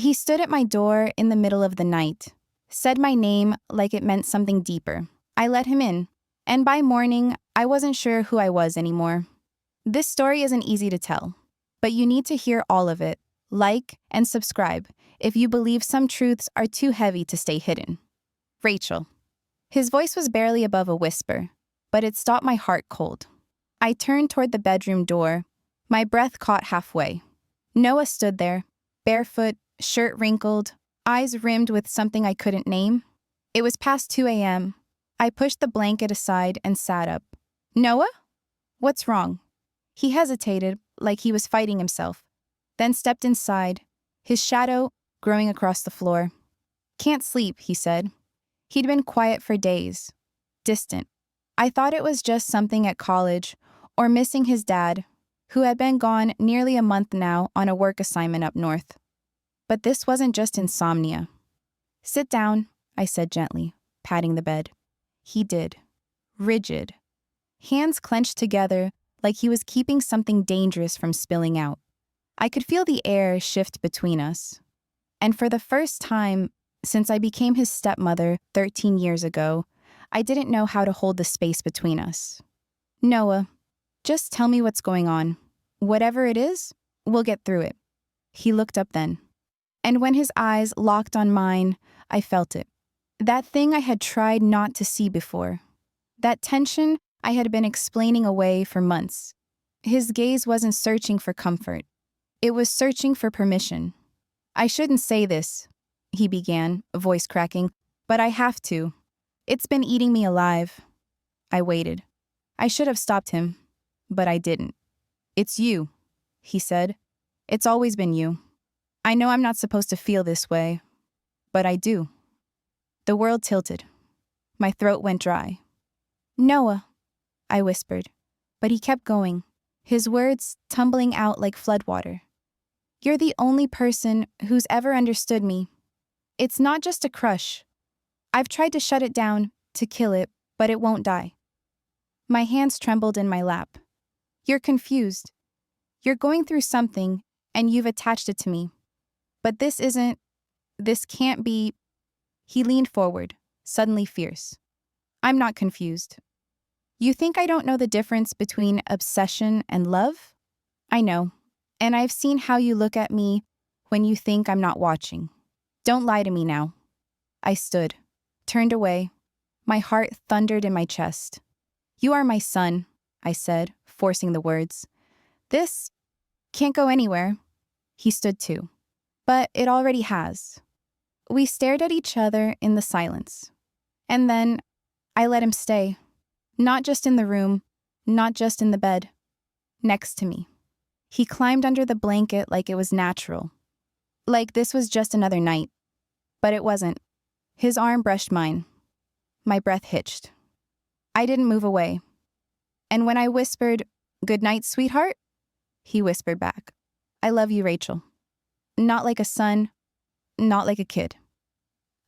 He stood at my door in the middle of the night, said my name like it meant something deeper. I let him in, and by morning, I wasn't sure who I was anymore. This story isn't easy to tell, but you need to hear all of it. Like and subscribe if you believe some truths are too heavy to stay hidden. Rachel. His voice was barely above a whisper, but it stopped my heart cold. I turned toward the bedroom door, my breath caught halfway. Noah stood there, barefoot, shirt wrinkled, eyes rimmed with something I couldn't name. It was past 2 a.m. I pushed the blanket aside and sat up. Noah? What's wrong? He hesitated, like he was fighting himself, then stepped inside, his shadow growing across the floor. Can't sleep, he said. He'd been quiet for days, distant. I thought it was just something at college or missing his dad, who had been gone nearly a month now on a work assignment up north. But this wasn't just insomnia. Sit down, I said gently, patting the bed. He did. Rigid. Hands clenched together like he was keeping something dangerous from spilling out. I could feel the air shift between us. And for the first time since I became his stepmother 13 years ago, I didn't know how to hold the space between us. Noah, just tell me what's going on. Whatever it is, we'll get through it. He looked up then. And when his eyes locked on mine, I felt it. That thing I had tried not to see before. That tension I had been explaining away for months. His gaze wasn't searching for comfort. It was searching for permission. I shouldn't say this, he began, voice cracking, but I have to. It's been eating me alive. I waited. I should have stopped him, but I didn't. It's you, he said. It's always been you. I know I'm not supposed to feel this way, but I do. The world tilted. My throat went dry. Noah, I whispered, but he kept going, his words tumbling out like floodwater. You're the only person who's ever understood me. It's not just a crush. I've tried to shut it down, to kill it, but it won't die. My hands trembled in my lap. You're confused. You're going through something, and you've attached it to me. But this can't be. He leaned forward, suddenly fierce. I'm not confused. You think I don't know the difference between obsession and love? I know, and I've seen how you look at me when you think I'm not watching. Don't lie to me now. I stood, turned away. My heart thundered in my chest. You are my son, I said, forcing the words. This can't go anywhere. He stood too. But it already has. We stared at each other in the silence. And then I let him stay. Not just in the room, not just in the bed. Next to me. He climbed under the blanket like it was natural. Like this was just another night. But it wasn't. His arm brushed mine. My breath hitched. I didn't move away. And when I whispered, "Good night, sweetheart," he whispered back, "I love you, Rachel." Not like a son, not like a kid.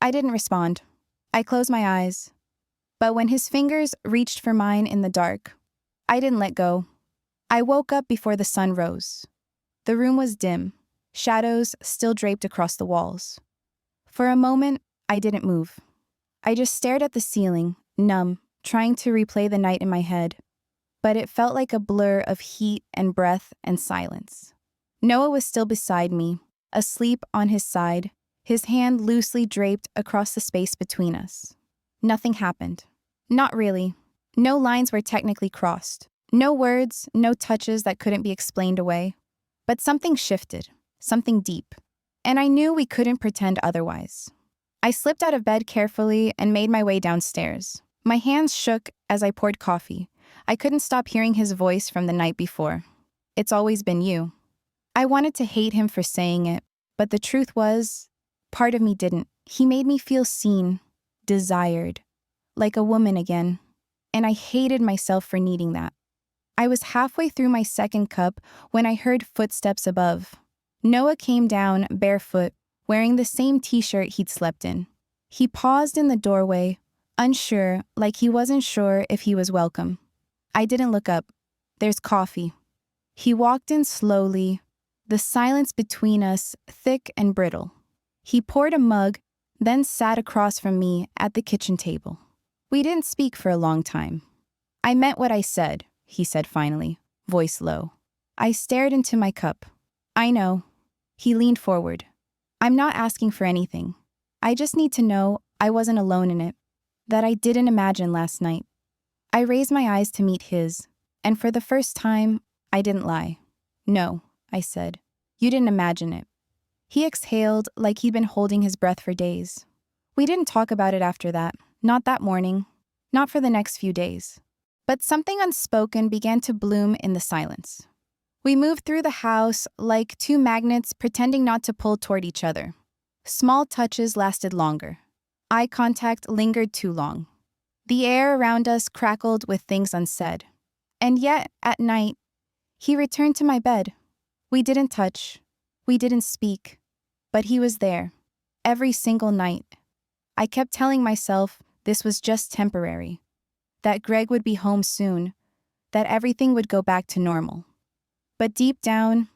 I didn't respond. I closed my eyes. But when his fingers reached for mine in the dark, I didn't let go. I woke up before the sun rose. The room was dim, shadows still draped across the walls. For a moment, I didn't move. I just stared at the ceiling, numb, trying to replay the night in my head. But it felt like a blur of heat and breath and silence. Noah was still beside me, asleep on his side, his hand loosely draped across the space between us. Nothing happened. Not really. No lines were technically crossed. No words, no touches that couldn't be explained away. But something shifted, something deep. And I knew we couldn't pretend otherwise. I slipped out of bed carefully and made my way downstairs. My hands shook as I poured coffee. I couldn't stop hearing his voice from the night before. It's always been you. I wanted to hate him for saying it, but the truth was, part of me didn't. He made me feel seen, desired, like a woman again. And I hated myself for needing that. I was halfway through my second cup when I heard footsteps above. Noah came down barefoot, wearing the same t-shirt he'd slept in. He paused in the doorway, unsure, like he wasn't sure if he was welcome. I didn't look up. There's coffee. He walked in slowly, the silence between us thick and brittle. He poured a mug, then sat across from me at the kitchen table. We didn't speak for a long time. I meant what I said, he said finally, voice low. I stared into my cup. I know. He leaned forward. I'm not asking for anything. I just need to know I wasn't alone in it, that I didn't imagine last night. I raised my eyes to meet his, and for the first time, I didn't lie. No, I said. You didn't imagine it. He exhaled like he'd been holding his breath for days. We didn't talk about it after that, not that morning, not for the next few days. But something unspoken began to bloom in the silence. We moved through the house like two magnets pretending not to pull toward each other. Small touches lasted longer. Eye contact lingered too long. The air around us crackled with things unsaid. And yet, at night, he returned to my bed. We didn't touch. We didn't speak. But he was there, every single night. I kept telling myself this was just temporary, that Greg would be home soon, that everything would go back to normal. But deep down,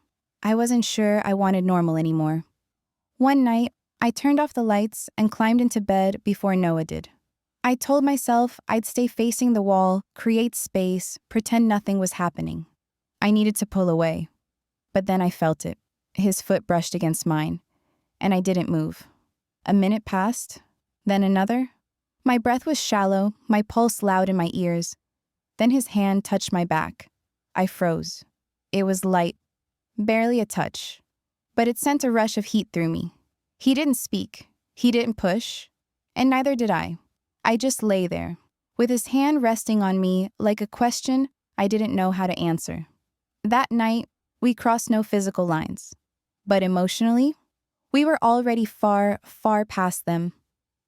I wasn't sure I wanted normal anymore. One night, I turned off the lights and climbed into bed before Noah did. I told myself I'd stay facing the wall, create space, pretend nothing was happening. I needed to pull away. But then I felt it. His foot brushed against mine, and I didn't move. A minute passed, then another. My breath was shallow, my pulse loud in my ears. Then his hand touched my back. I froze. It was light, barely a touch, but it sent a rush of heat through me. He didn't speak, he didn't push, and neither did I. I just lay there, with his hand resting on me like a question I didn't know how to answer. That night, we crossed no physical lines, but emotionally, we were already far, far past them.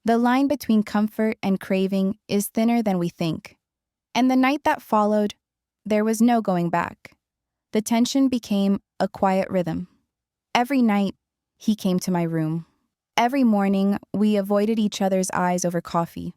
The line between comfort and craving is thinner than we think. And the night that followed, there was no going back. The tension became a quiet rhythm. Every night, he came to my room. Every morning, we avoided each other's eyes over coffee.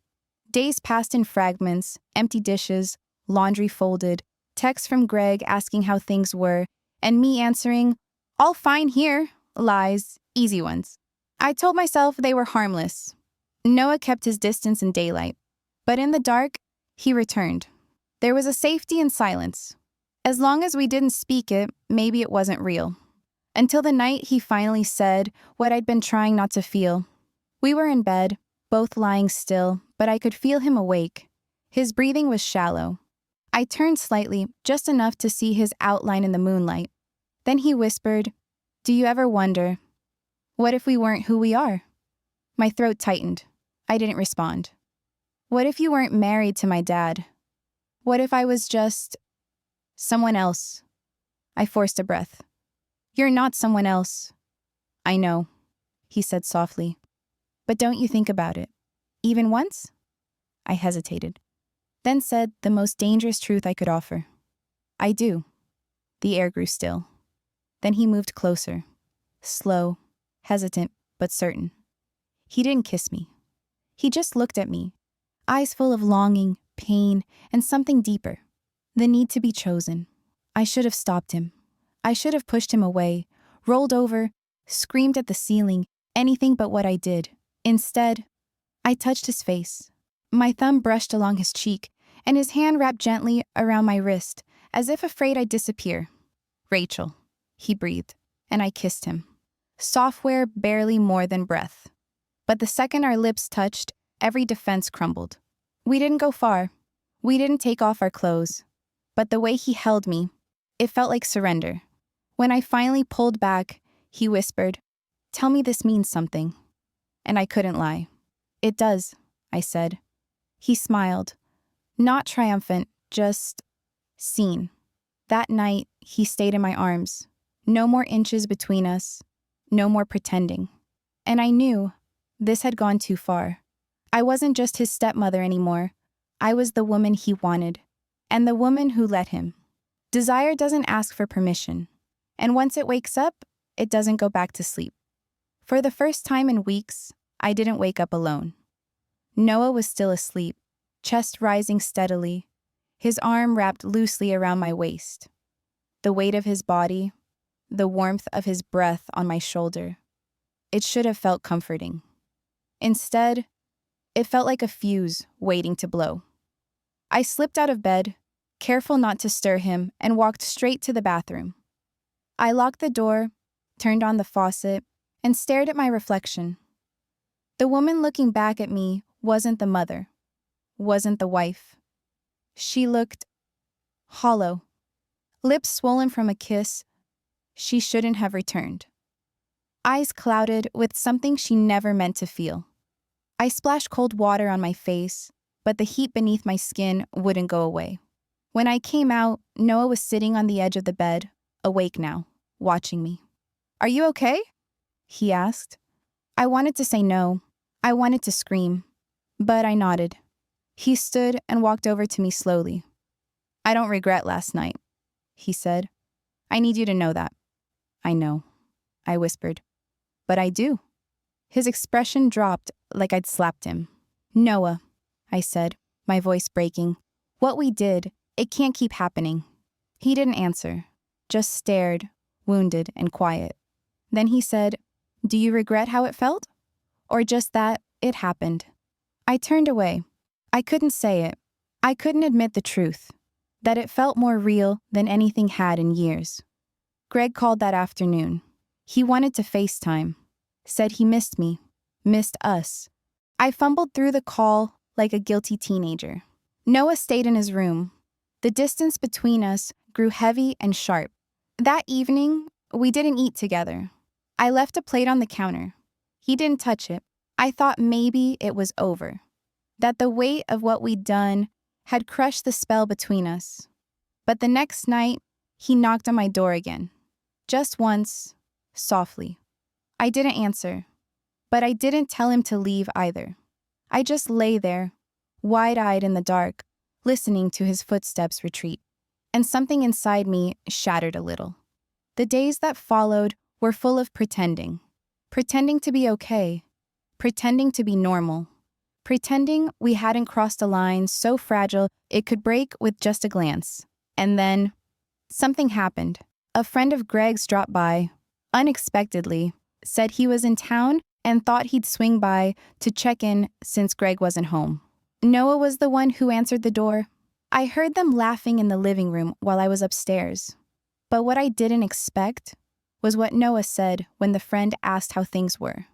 Days passed in fragments, empty dishes, laundry folded, texts from Greg asking how things were, and me answering, "All fine here," lies, easy ones. I told myself they were harmless. Noah kept his distance in daylight, but in the dark, he returned. There was a safety in silence. As long as we didn't speak it, maybe it wasn't real. Until the night he finally said what I'd been trying not to feel. We were in bed, both lying still, but I could feel him awake. His breathing was shallow. I turned slightly, just enough to see his outline in the moonlight. Then he whispered, "Do you ever wonder, what if we weren't who we are?" My throat tightened. I didn't respond. What if you weren't married to my dad? What if I was just someone else? I forced a breath. You're not someone else. I know, he said softly. But don't you think about it? Even once? I hesitated, then said the most dangerous truth I could offer. I do. The air grew still. Then he moved closer, slow, hesitant, but certain. He didn't kiss me. He just looked at me, eyes full of longing, pain, and something deeper. The need to be chosen. I should have stopped him. I should have pushed him away, rolled over, screamed at the ceiling, anything but what I did. Instead, I touched his face. My thumb brushed along his cheek, and his hand wrapped gently around my wrist, as if afraid I'd disappear. Rachel, he breathed, and I kissed him. Software barely more than breath. But the second our lips touched, every defense crumbled. We didn't go far. We didn't take off our clothes. But the way he held me, it felt like surrender. When I finally pulled back, he whispered, "Tell me this means something." And I couldn't lie. "It does," I said. He smiled. Not triumphant, just seen. That night, he stayed in my arms. No more inches between us. No more pretending. And I knew this had gone too far. I wasn't just his stepmother anymore. I was the woman he wanted, and the woman who let him. Desire doesn't ask for permission, and once it wakes up, it doesn't go back to sleep. For the first time in weeks, I didn't wake up alone. Noah was still asleep, chest rising steadily, his arm wrapped loosely around my waist. The weight of his body, the warmth of his breath on my shoulder. it should have felt comforting. Instead, it felt like a fuse waiting to blow. I slipped out of bed, careful not to stir him, and walked straight to the bathroom. I locked the door, turned on the faucet, and stared at my reflection. The woman looking back at me wasn't the mother, wasn't the wife. She looked hollow, lips swollen from a kiss she shouldn't have returned. Eyes clouded with something she never meant to feel. I splashed cold water on my face, but the heat beneath my skin wouldn't go away. When I came out, Noah was sitting on the edge of the bed, awake now, watching me. "Are you okay?" he asked. I wanted to say no. I wanted to scream, but I nodded. He stood and walked over to me slowly. "I don't regret last night," he said. "I need you to know that." "I know," I whispered. "But I do." His expression dropped like I'd slapped him. "Noah," I said, my voice breaking. "What we did, it can't keep happening." He didn't answer, just stared, wounded and quiet. Then he said, "Do you regret how it felt? Or just that it happened?" I turned away. I couldn't say it. I couldn't admit the truth, that it felt more real than anything had in years. Greg called that afternoon. He wanted to FaceTime, said he missed me, missed us. I fumbled through the call like a guilty teenager. Noah stayed in his room. The distance between us grew heavy and sharp. That evening, we didn't eat together. I left a plate on the counter. He didn't touch it. I thought maybe it was over, that the weight of what we'd done had crushed the spell between us. But the next night, he knocked on my door again. Just once, softly. I didn't answer, but I didn't tell him to leave either. I just lay there, wide-eyed in the dark, listening to his footsteps retreat. And something inside me shattered a little. The days that followed were full of pretending. Pretending to be okay. Pretending to be normal. Pretending we hadn't crossed a line so fragile it could break with just a glance. And then, something happened. A friend of Greg's dropped by, unexpectedly, said he was in town and thought he'd swing by to check in since Greg wasn't home. Noah was the one who answered the door. I heard them laughing in the living room while I was upstairs. But what I didn't expect was what Noah said when the friend asked how things were.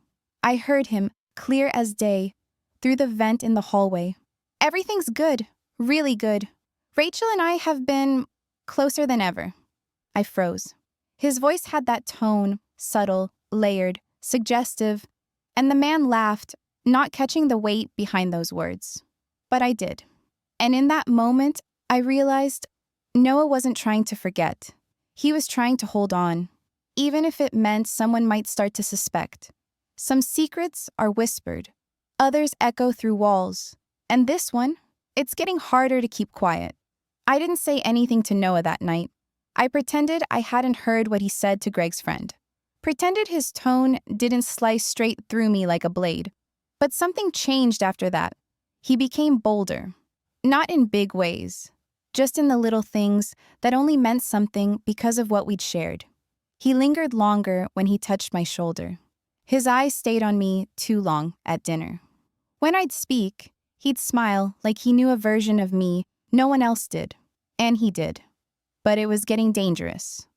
I heard him, clear as day, through the vent in the hallway. "Everything's good, really good. Rachel and I have been closer than ever." I froze. His voice had that tone, subtle, layered, suggestive, and the man laughed, not catching the weight behind those words. But I did. And in that moment, I realized Noah wasn't trying to forget. He was trying to hold on, even if it meant someone might start to suspect. Some secrets are whispered. Others echo through walls. And this one, it's getting harder to keep quiet. I didn't say anything to Noah that night. I pretended I hadn't heard what he said to Greg's friend. Pretended his tone didn't slice straight through me like a blade. But something changed after that. He became bolder. Not in big ways, just in the little things that only meant something because of what we'd shared. He lingered longer when he touched my shoulder. His eyes stayed on me too long at dinner. When I'd speak, he'd smile like he knew a version of me no one else did. And he did. But it was getting dangerous.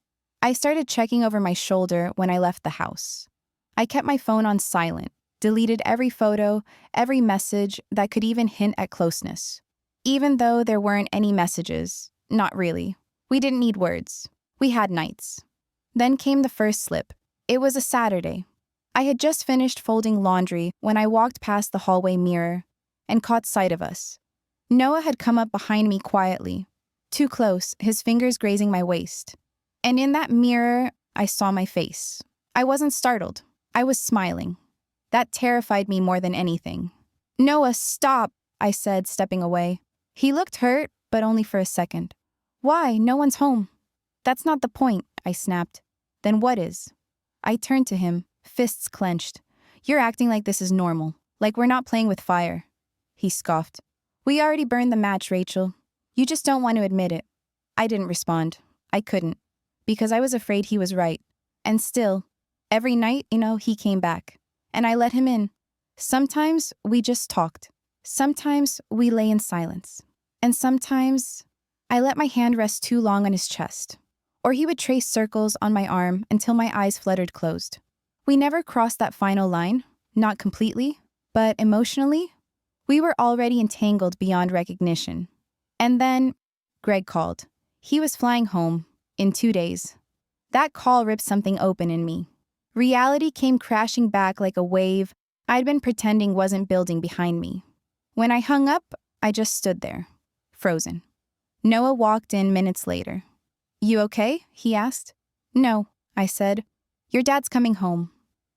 I started checking over my shoulder when I left the house. I kept my phone on silent, deleted every photo, every message that could even hint at closeness. Even though there weren't any messages, not really. We didn't need words. We had nights. Then came the first slip. It was a Saturday. I had just finished folding laundry when I walked past the hallway mirror and caught sight of us. Noah had come up behind me quietly, too close, his fingers grazing my waist. And in that mirror, I saw my face. I wasn't startled. I was smiling. That terrified me more than anything. "Noah, stop," I said, stepping away. He looked hurt, but only for a second. "Why? No one's home." "That's not the point," I snapped. "Then what is?" I turned to him, fists clenched. "You're acting like this is normal, like we're not playing with fire." He scoffed. "We already burned the match, Rachel. You just don't want to admit it." I didn't respond. I couldn't, because I was afraid he was right. And still, Every night, he came back. And I let him in. Sometimes we just talked. Sometimes we lay in silence. And sometimes I let my hand rest too long on his chest. Or he would trace circles on my arm until my eyes fluttered closed. We never crossed that final line, not completely, but emotionally, we were already entangled beyond recognition. And then Greg called. He was flying home in 2 days. That call ripped something open in me. Reality came crashing back like a wave I'd been pretending wasn't building behind me. When I hung up, I just stood there, frozen. Noah walked in minutes later. "You okay?" he asked. "No," I said. "Your dad's coming home."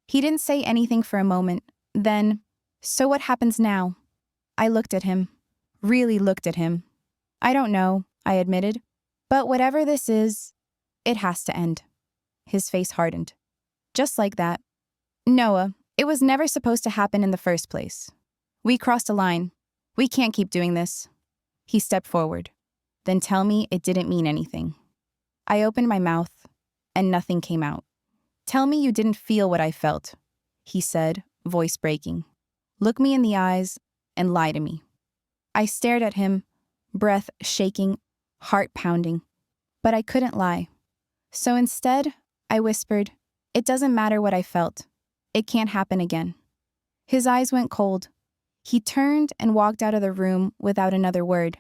He didn't say anything for a moment. Then, "So what happens now?" I looked at him. Really looked at him. "I don't know," I admitted. "But whatever this is, it has to end." His face hardened. Just like that. "Noah, it was never supposed to happen in the first place. We crossed a line. We can't keep doing this." He stepped forward. "Then tell me it didn't mean anything." I opened my mouth, and nothing came out. "Tell me you didn't feel what I felt," he said, voice breaking. "Look me in the eyes and lie to me." I stared at him, breath shaking, heart pounding. But I couldn't lie. So instead, I whispered, "It doesn't matter what I felt. It can't happen again." His eyes went cold. He turned and walked out of the room without another word.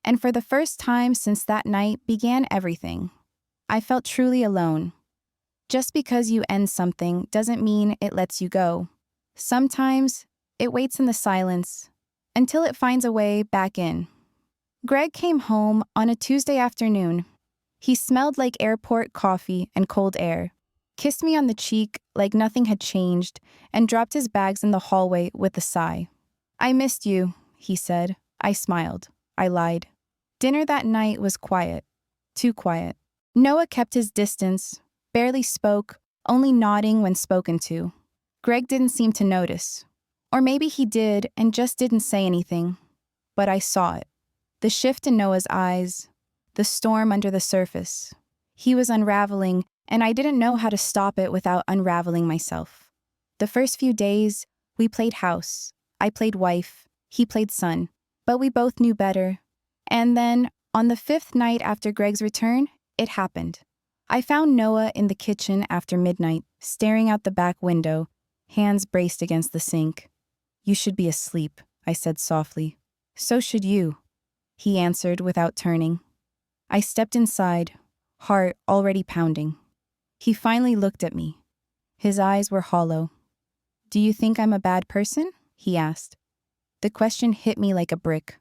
And for the first time since that night began everything. I felt truly alone. Just because you end something doesn't mean it lets you go. Sometimes it waits in the silence until it finds a way back in. Greg came home on a Tuesday afternoon. He smelled like airport coffee and cold air, kissed me on the cheek like nothing had changed, and dropped his bags in the hallway with a sigh. "I missed you," he said. I smiled. I lied. Dinner that night was quiet. Too quiet. Noah kept his distance, barely spoke, only nodding when spoken to. Greg didn't seem to notice. Or maybe he did and just didn't say anything. But I saw it. The shift in Noah's eyes, the storm under the surface. He was unraveling, and I didn't know how to stop it without unraveling myself. The first few days, we played house. I played wife. He played son. But we both knew better. And then, on the 5th night after Greg's return, it happened. I found Noah in the kitchen after midnight, staring out the back window, hands braced against the sink. "You should be asleep," I said softly. "So should you," he answered without turning. I stepped inside, heart already pounding. He finally looked at me. His eyes were hollow. "Do you think I'm a bad person?" he asked. The question hit me like a brick.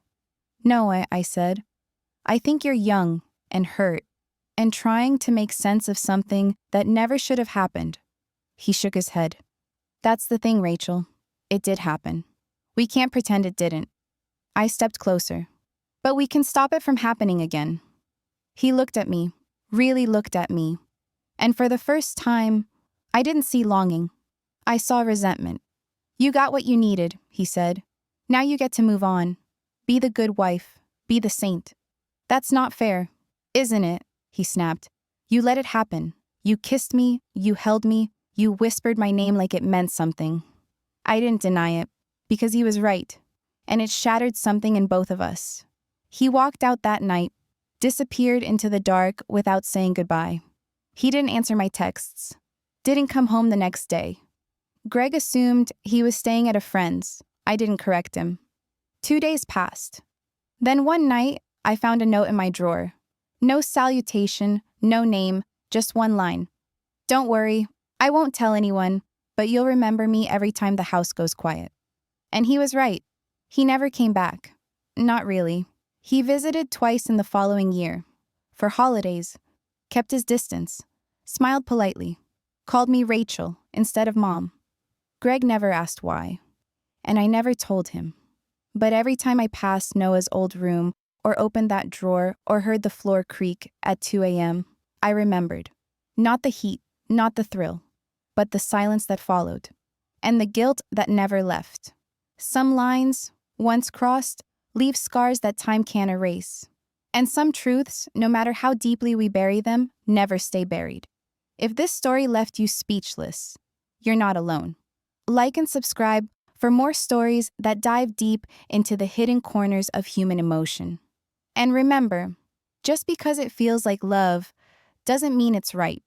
"No," I said. "I think you're young and hurt and trying to make sense of something that never should have happened." He shook his head. "That's the thing, Rachel. It did happen. We can't pretend it didn't." I stepped closer. "But we can stop it from happening again." He looked at me, really looked at me. And for the first time, I didn't see longing. I saw resentment. "You got what you needed," he said. "Now you get to move on. Be the good wife. Be the saint." "That's not fair, isn't it?" he snapped. "You let it happen. You kissed me, you held me, you whispered my name like it meant something." I didn't deny it, because he was right, and it shattered something in both of us. He walked out that night, disappeared into the dark without saying goodbye. He didn't answer my texts, didn't come home the next day. Greg assumed he was staying at a friend's. I didn't correct him. 2 days passed. Then one night, I found a note in my drawer. No salutation, no name, just one line. "Don't worry, I won't tell anyone, but you'll remember me every time the house goes quiet." And he was right. He never came back. Not really. He visited twice in the following year. For holidays. Kept his distance. Smiled politely. Called me Rachel instead of Mom. Greg never asked why. And I never told him. But every time I passed Noah's old room, or opened that drawer, or heard the floor creak at 2 a.m., I remembered. Not the heat, not the thrill, but the silence that followed. And the guilt that never left. Some lines, once crossed, leave scars that time can't erase. And some truths, no matter how deeply we bury them, never stay buried. If this story left you speechless, you're not alone. Like and subscribe for more stories that dive deep into the hidden corners of human emotion. And remember, just because it feels like love doesn't mean it's right.